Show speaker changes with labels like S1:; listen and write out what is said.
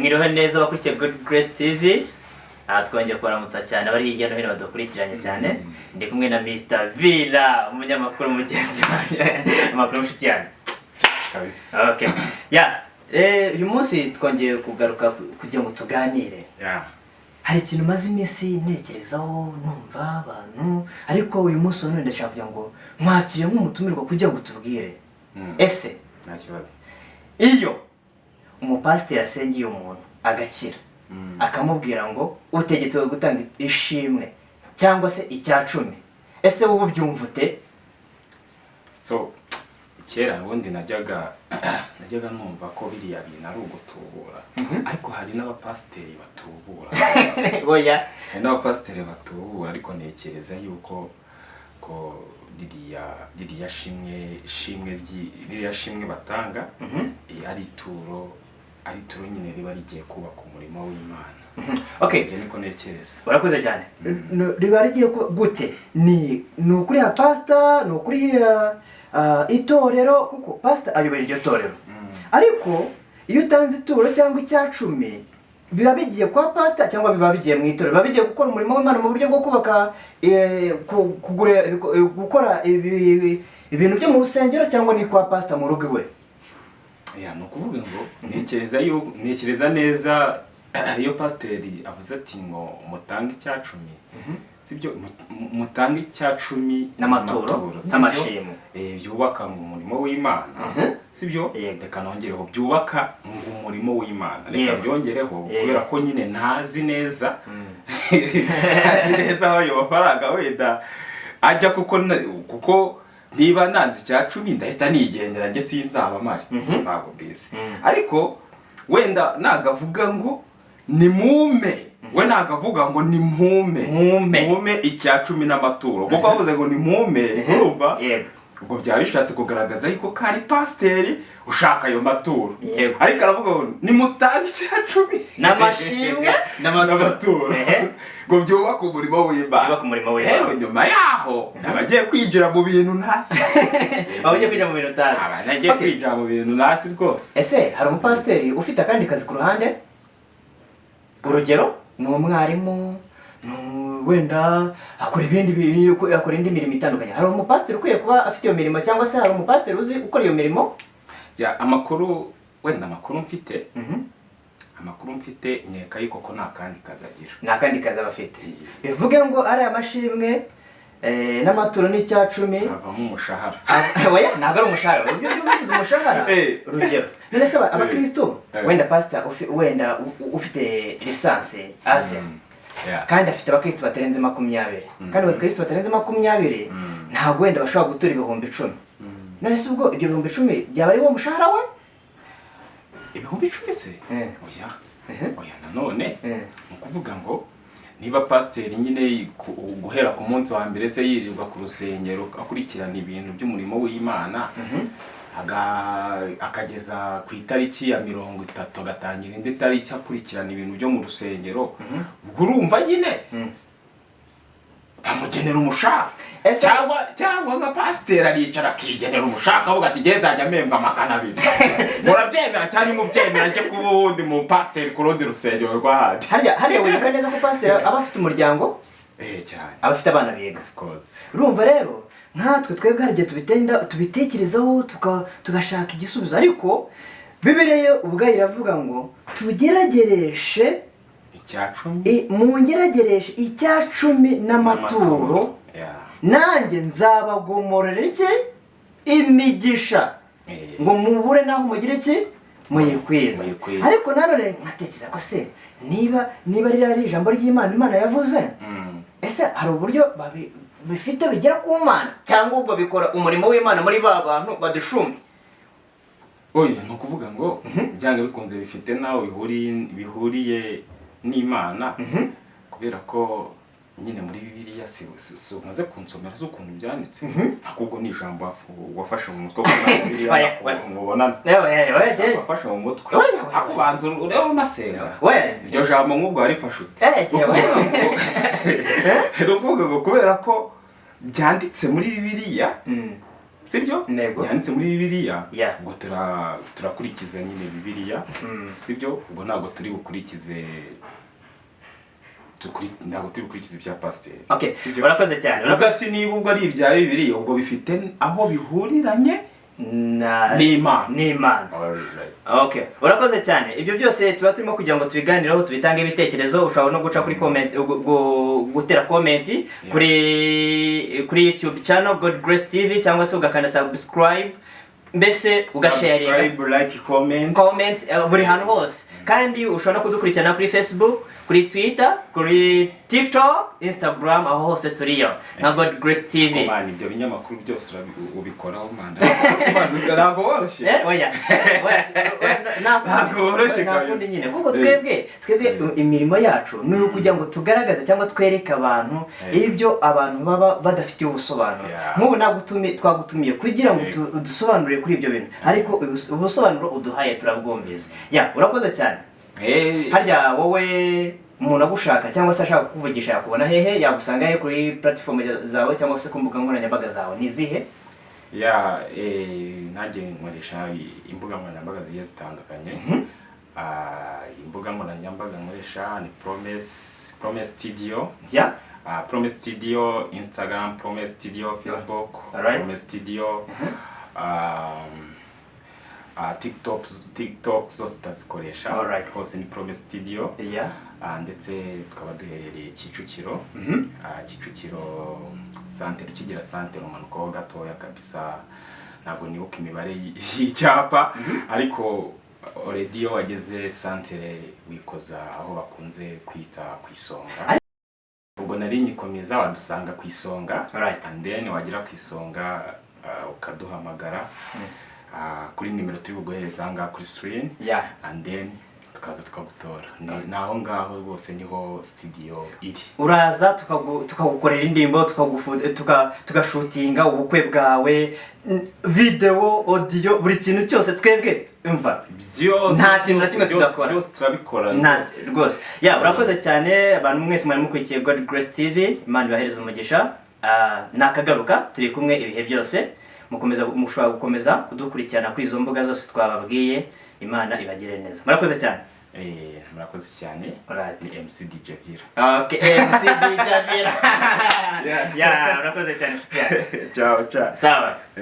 S1: Mwiriwe neza bakurikiye Good Grace TV. Twongeye kubaramutsa cyane bari hirya no hino badukurikiranye cyane. Ndi kumwe na Mr. Villa, umunyamakuru mugenzi wanjye. Amakuru mushiti yanjye.
S2: Kabisa.
S1: Okay. Uyu munsi twongeye kugaruka kugira ngo tuganire. Hari ikintu maze iminsi ntekerezaho numva abantu, ariko uyu munsi none ndashaka kugira ngo mwakire nk'umutumirwa kugira ngo tubwire. Ese
S2: nta kibazo.
S1: Iyo umupasiteri asengeye umuntu agakira akamubwira ngo utegetse gutanga ishimwe cyangwa se icyacumu, ese wowe ubyumva ute?
S2: So kera ubundi najyaga numva ko biriya bintu ari ugutubura, ariko hari n'abapasiteri batubura.
S1: Oya,
S2: hari n'abapasiteri batubura, ariko ntekereza yuko ko ririya shimwe batanga ari ituro nyine riba rigiye kubaka umurimo w'Imana.
S1: Okay,
S2: niko ntekereza.
S1: Barakoze cyane. Riba rigiye gute? Ni ukuri ha pastor, ni ukuri itorero, kuko pastor ayobora iryo torero. Ariko iyo utanze ituro cyangwa icyacumi, biba bigiye kwa pastor cyangwa biba bigiye mu itorero, biba bigiye gukora umurimo w'Imana mu buryo bwo kubaka gukora ibintu byo mu rusengero, cyangwa ni kwa pastor mu rugo iwe.
S2: No kuvuga ngo ntekereza neza iyo pasiteri avuze ati ngo mutange icyacumi, sibyo, mutange icyacumi
S1: n'amaturo n'amashimwe
S2: byubaka mu murimo w'Imana, sibyo, reka nongereho byubaka mu murimo w'Imana, reka byongereho kubera ko nyine ntazi neza aho ayo mafaranga wenda ajya, kuko niba nanze icyacumi ndahita nigendera njye sinzaba mari, ntabwo mbizi. Ariko wenda nagavuga ngo ni mume, we nagavuga ngo ni mume icyacumi n'amaturo, kuko avuze ngo ni mume, urumva ubwo byaba bishatse kugaragaza yuko kari pasiteri ushaka ayo maturo. Ariko aravuga ngo ni mutange icyacumi
S1: n'amashimwe
S2: n'amaturo ngo byubaka umurimo w'Imana. Rero nyuma yaho abagiye kwinjira mu bintu ntasi.
S1: Abagiye kwinjira mu bintu ntasi.
S2: Abagiye kwinjira mu bintu ntasi rwose.
S1: Ese hari umupasiteri ufite akandi kazi ku ruhande? Urugero ni umwarimu, wenda akora indi mirimo itandukanye. Hari umupasiteri ukwiye kuba afite iyo mirimo, cyangwa se hari umupasiteri uzi ukora iyo mirimo?
S2: Amakuru mfite nkeka yuko ko nta kandi kazi agira.
S1: Nta kandi kazi aba afite. Bivuge ngo ari amashimwe n'amaturo n'icyacumi
S2: avamo umushahara.
S1: Oya, ntabwo ari umushahara. Ibyo bivuze umushahara. Urugero, none se abakristo wenda pastor wenda ufite lisansi aze, kandi afite abakristo batarenze 20, kandi abakristo batarenze 20 ntabwo wenda bashobora gutura 10,000. None se ubwo ibyo 10,000 byaba ari wo mushahara we?
S2: 10,000 se? Oya, nanone ukuvuga ngo niba pasiteri nyine guhera ku munsi wa mbere se yirirwa ku rusengero akurikirana ibintu by'umurimo w'Imana, akageza ku itariki ya 30 agatangira indi tariki akurikirana ibintu byo mu rusengero, ubwo urumva nyine bamugenera umushahara. Cyangwa nka pasiteri aricara akigenera umushahara akavuga ati ngiye nzajya mpembwa 200. Murabyemera cyane mubyemera njye kuba uwundi mu pasiteri ku rundi rusengero rwahandi? Hariya wibuka neza ko pasiteri aba afite umuryango? Cyane. Aba afite abana biga. Of course. Urumva rero nkatwe twebwe hari igihe tubitekerezaho tugashaka igisubizo, ariko Bibiliya ubwayo iravuga ngo tugeragereshe icyacumi, mungeragereshe icyacumi n'amaturo, nanjye nzabagomorera iki imigisha, ngo mubure naho mugire iki muyikwiza. Ariko nanone nkatekereza ko se niba ari ijambo ry'Imana Imana yavuze, ese hari uburyo bifite bigera ku Mana, cyangwa ubwo bikora umurimo w'Imana muri ba bantu badushumbye? Oya, ni ukuvuga ngo byanga bikunze bifite nawe bihuriye n'Imana, kubera ko nyine muri Bibiliya si umaze kunsomera z'ukuntu byanditse, ahubwo ni ijambo wafashe mu mutwe mubonana. Wafashe mu mutwe akubanza rero unasenga, iryo jambo nk'ubwo warifashe ute? Ni ukuvuga ngo kubera ko byanditse muri Bibiliya, sibyo
S1: Nego.
S2: yanditse muri bibiliya
S1: Yeah.
S2: ubwo turakurikiza nyine bibiliya sibyo ubwo ntabwo turi bukurikize ntabwo turi bukurikize ibya pasiteri.
S1: Okay, urakoze cyane.
S2: Ati niba ubwo ari ibya bibiliya ubwo bifite aho bihuriranye n'Imana.
S1: Okay, urakoze cyane. Ibyo byose tuba turimo kugira ngo tubiganireho, tubitange ibitekerezo. Ushobora no guca kuri comment, gutera comment kuri YouTube channel God Grace TV, cyangwa se ugakanda subscribe, mbese ugasharinga,
S2: like, comment
S1: buri hantu hose. Kandi ushobora no kudukurikirana kuri Facebook, kuri Twitter, kuri TikTok, Instagram, aho hose turiyo nka God Grace TV.
S2: Man, ibyo binyamakuru byose ubikoraho manda. Ntabwo woroshye.
S1: Oya.
S2: Ntabwo woroshye
S1: kandi nyine kuko twebwe imirimo yacu ni ukugira ngo tugaragaze cyangwa twereke abantu ibyo abantu baba badafitiye ubusobanuro. Nk'ubu twagutumiye kugira ngo dusobanurire kuri ibyo bintu, ariko ubusobanuro uduhaye turabwumvise. Urakoze cyane. Harya wowe umuntu agushaka cyangwa se ashaka kukuvugisha yakubona hehe, yagusanga he kuri platform zawe cyangwa se ku mbuga nkoranyambaga zawe ni zihe?
S2: Nanjye nkoresha imbuga nkoranyambaga zigiye zitandukanye. Imbuga nkoranyambaga nkoresha ni Promise Studio. Promise Studio, Instagram, Promise Studio, Facebook, Promise Studio, TikTok zose tuzikoresha. Hose ni Promise Studio. Ndetse tukaba duherereye Kicukiro. Kicukiro santere, kigira santere umanuka ho gatoya kabisa, ntabwo nibuka imibare y'icyapa, ariko already yo wageze santere wikoza aho bakunze kwita ku Isonga. Ubwo nari nyikomeza wadusanga ku Isonga, and then wagera ku Isonga ukaduhamagara kuri nimero turi buguhereza hanga kuri screen, and then tukaza tukagutora. Naho ngaho rwose niho studio iri. Uraza
S1: tukagukorera indimbo, tugashutinga ubukwe bwawe, video, audio, buri kintu cyose twebwe umva
S2: byose,
S1: nta kintu na kimwe tudakora,
S2: byose turabikora
S1: rwose. Urakoze cyane abantu mwese mwari mukurikiye God Grace TV. Imana ibahereze umugisha. Nakagaruka turi kumwe ibihe byose. Mushobora gukomeza kudukurikirana kuri izo mbuga zose twababwiye. Imana ibagire neza. Murakoze cyane.
S2: Murakoze cyane. Ni MC DJ Vira.
S1: Okay, MC DJ Vira. Murakoze cyane.
S2: Ciao.
S1: Sawa.